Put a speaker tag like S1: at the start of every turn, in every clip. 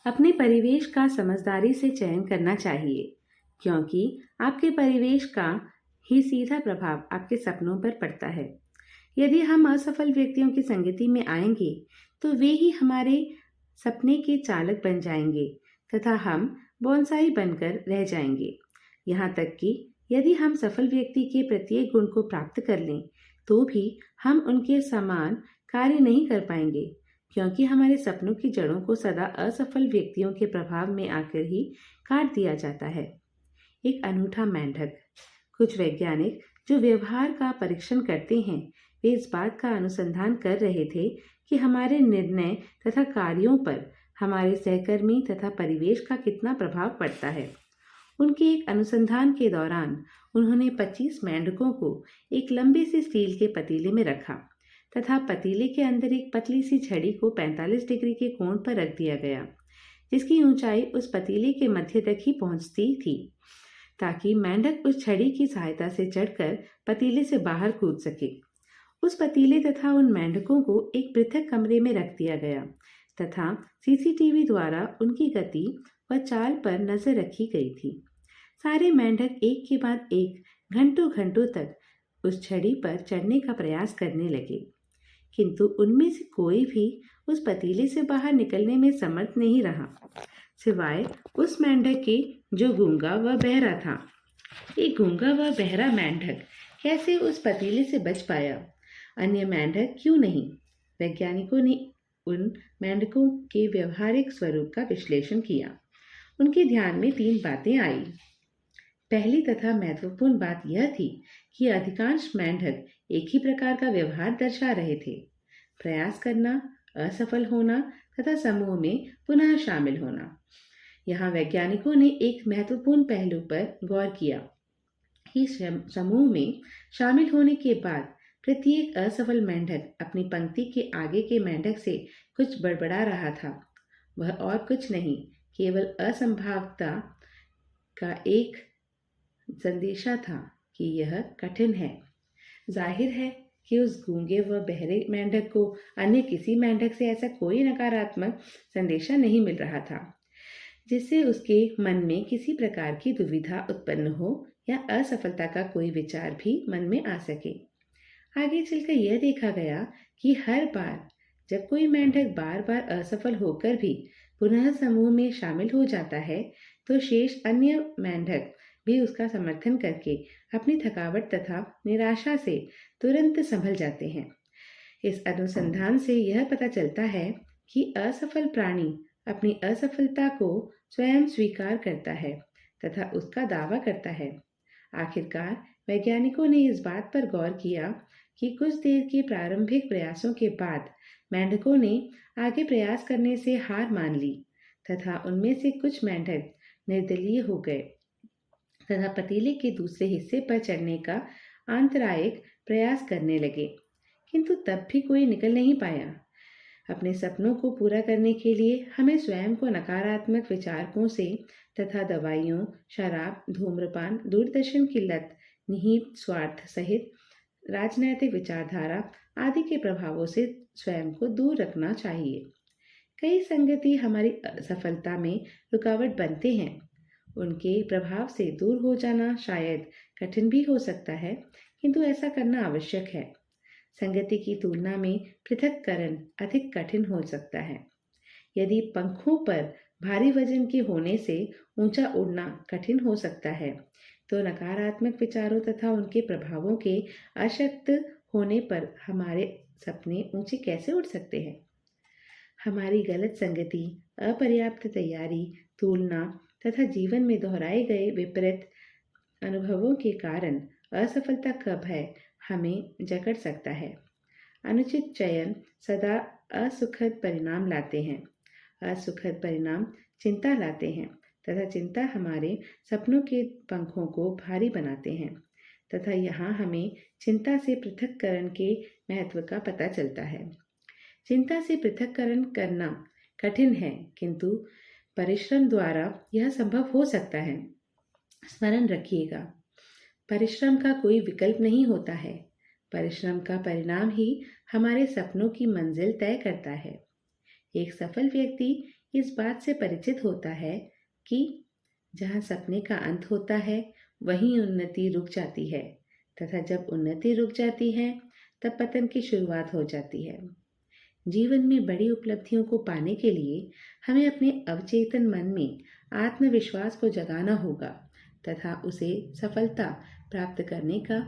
S1: अपने परिवेश का समझदारी से चयन करना चाहिए, क्योंकि आपके परिवेश का ही सीधा प्रभाव आपके सपनों पर पड़ता है। यदि हम असफल व्यक्तियों की संगति में आएंगे तो वे ही हमारे सपने के चालक बन जाएंगे तथा हम बोनसाई बनकर रह जाएंगे। यहाँ तक कि यदि हम सफल व्यक्ति के प्रत्येक गुण को प्राप्त कर लें तो भी हम उनके समान कार्य नहीं कर पाएंगे, क्योंकि हमारे सपनों की जड़ों को सदा असफल व्यक्तियों के प्रभाव में आकर ही काट दिया जाता है। एक अनूठा मेंढक। कुछ वैज्ञानिक जो व्यवहार का परीक्षण करते हैं, वे इस बात का अनुसंधान कर रहे थे कि हमारे निर्णय तथा कार्यों पर हमारे सहकर्मी तथा परिवेश का कितना प्रभाव पड़ता है। उनके एक अनुसंधान के दौरान उन्होंने 25 मेंढकों को एक लंबे से स्टील के पतीले में रखा तथा पतीले के अंदर एक पतली सी छड़ी को 45 डिग्री के कोण पर रख दिया गया, जिसकी ऊंचाई उस पतीले के मध्य तक ही पहुंचती थी, ताकि मेंढक उस छड़ी की सहायता से चढ़कर पतीले से बाहर कूद सके। उस पतीले तथा उन मेंढकों को एक पृथक कमरे में रख दिया गया तथा सीसीटीवी द्वारा उनकी गति व चाल पर नजर रखी गई थी। सारे मेंढक एक के बाद एक घंटों घंटों तक उस छड़ी पर चढ़ने का प्रयास करने लगे, किंतु उनमें से कोई भी उस पतीले से बाहर निकलने में समर्थ नहीं रहा, सिवाय उस मेंढक के जो गूंगा व बहरा था। एक गूंगा व बहरा मेंढक कैसे उस पतीले से बच पाया? अन्य मेंढक क्यों नहीं? वैज्ञानिकों ने उन मेंढकों के व्यवहारिक स्वरूप का विश्लेषण किया। उनके ध्यान में 3 बातें आई। पहली तथा महत्वपूर्ण बात यह थी कि अधिकांश मेंढक एक ही प्रकार का व्यवहार दर्शा रहे थे: प्रयास करना, असफल होना तथा समूह में पुनः शामिल होना। यहाँ वैज्ञानिकों ने एक महत्वपूर्ण पहलू पर गौर किया कि समूह में शामिल होने के बाद प्रत्येक असफल मेंढक अपनी पंक्ति के आगे के मेंढक से कुछ बड़बड़ा रहा था। वह और कुछ नहीं, केवल असंभावता का एक संदेशा था कि यह कठिन है। जाहिर है कि उस गूंगे व बहरे मेंढक को अन्य किसी मेंढक से ऐसा कोई नकारात्मक संदेशा नहीं मिल रहा था जिससे उसके मन में किसी प्रकार की दुविधा उत्पन्न हो या असफलता का कोई विचार भी मन में आ सके। आगे चलकर यह देखा गया कि हर बार जब कोई मेंढक बार बार असफल होकर भी पुनः समूह में शामिल हो जाता है तो शेष अन्य मेंढक भी उसका समर्थन करके अपनी थकावट तथा निराशा से तुरंत संभल जाते हैं। इस अनुसंधान से यह पता चलता है कि असफल प्राणी अपनी असफलता को स्वयं स्वीकार करता है तथा उसका दावा करता है। आखिरकार वैज्ञानिकों ने इस बात पर गौर किया कि कुछ देर के प्रारंभिक प्रयासों के बाद मेंढकों ने आगे प्रयास करने से हार मान ली तथा उनमें से कुछ मेंढक निर्दलीय हो गए तथा पतीले के दूसरे हिस्से पर चढ़ने का आंतरायिक प्रयास करने लगे, किंतु तब भी कोई निकल नहीं पाया। अपने सपनों को पूरा करने के लिए हमें स्वयं को नकारात्मक विचारकों से तथा दवाइयों, शराब, धूम्रपान, दूरदर्शन की लत, निहित स्वार्थ सहित राजनैतिक विचारधारा आदि के प्रभावों से स्वयं को दूर रखना चाहिए। कई संगति हमारी सफलता में रुकावट बनते हैं। उनके प्रभाव से दूर हो जाना शायद कठिन भी हो सकता है, किंतु ऐसा करना आवश्यक है। संगति की तुलना में पृथक्करण अधिक कठिन हो सकता है। यदि पंखों पर भारी वजन के होने से ऊंचा उड़ना कठिन हो सकता है, तो नकारात्मक विचारों तथा उनके प्रभावों के अशक्त होने पर हमारे सपने ऊंचे कैसे उड़ सकते हैं? हमारी गलत संगति, अपर्याप्त तैयारी, तुलना तथा जीवन में दोहराए गए विपरीत अनुभवों के कारण असफलता का भय हमें जकड़ सकता है। अनुचित चयन सदा असुखद परिणाम लाते हैं। असुखद परिणाम चिंता लाते हैं तथा चिंता हमारे सपनों के पंखों को भारी बनाते हैं तथा यहाँ हमें चिंता से पृथक्करण के महत्व का पता चलता है। चिंता से पृथक्करण करना कठिन है, किंतु परिश्रम द्वारा यह संभव हो सकता है। स्मरण रखिएगा, परिश्रम का कोई विकल्प नहीं होता है। परिश्रम का परिणाम ही हमारे सपनों की मंजिल तय करता है। एक सफल व्यक्ति इस बात से परिचित होता है कि जहाँ सपने का अंत होता है वहीं उन्नति रुक जाती है, तथा जब उन्नति रुक जाती है तब पतन की शुरुआत हो जाती है। जीवन में बड़ी उपलब्धियों को पाने के लिए हमें अपने अवचेतन मन में आत्मविश्वास को जगाना होगा तथा उसे सफलता प्राप्त करने का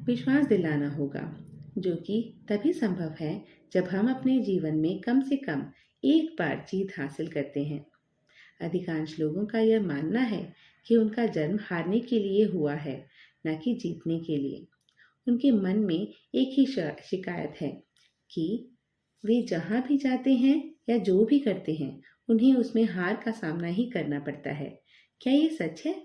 S1: विश्वास दिलाना होगा, जो कि तभी संभव है जब हम अपने जीवन में कम से कम एक बार जीत हासिल करते हैं। अधिकांश लोगों का यह मानना है कि उनका जन्म हारने के लिए हुआ है, न कि जीतने के लिए। उनके मन में एक ही शिकायत है कि वे जहाँ भी जाते हैं या जो भी करते हैं उन्हें उसमें हार का सामना ही करना पड़ता है। क्या ये सच है?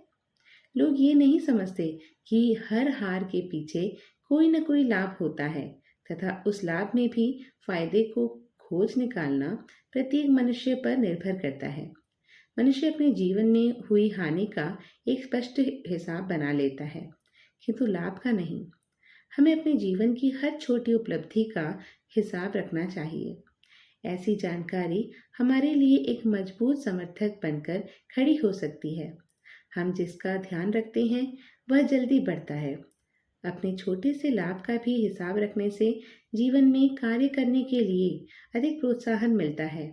S1: लोग ये नहीं समझते कि हर हार के पीछे कोई न कोई लाभ होता है तथा उस लाभ में भी फायदे को खोज निकालना प्रत्येक मनुष्य पर निर्भर करता है। मनुष्य अपने जीवन में हुई हानि का एक स्पष्ट हिसाब बना लेता है, किंतु लाभ का नहीं। हमें अपने जीवन की हर छोटी उपलब्धि का हिसाब रखना चाहिए। ऐसी जानकारी हमारे लिए एक मजबूत समर्थक बनकर खड़ी हो सकती है। हम जिसका ध्यान रखते हैं वह जल्दी बढ़ता है। अपने छोटे से लाभ का भी हिसाब रखने से जीवन में कार्य करने के लिए अधिक प्रोत्साहन मिलता है।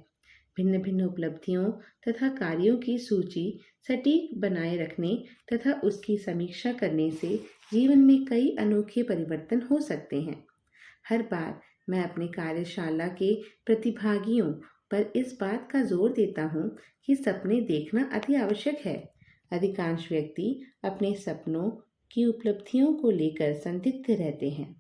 S1: भिन्न भिन्न उपलब्धियों तथा कार्यों की सूची सटीक बनाए रखने तथा उसकी समीक्षा करने से जीवन में कई अनोखे परिवर्तन हो सकते हैं। हर बार मैं अपने कार्यशाला के प्रतिभागियों पर इस बात का जोर देता हूँ कि सपने देखना अति आवश्यक है। अधिकांश व्यक्ति अपने सपनों की उपलब्धियों को लेकर संदिग्ध रहते हैं।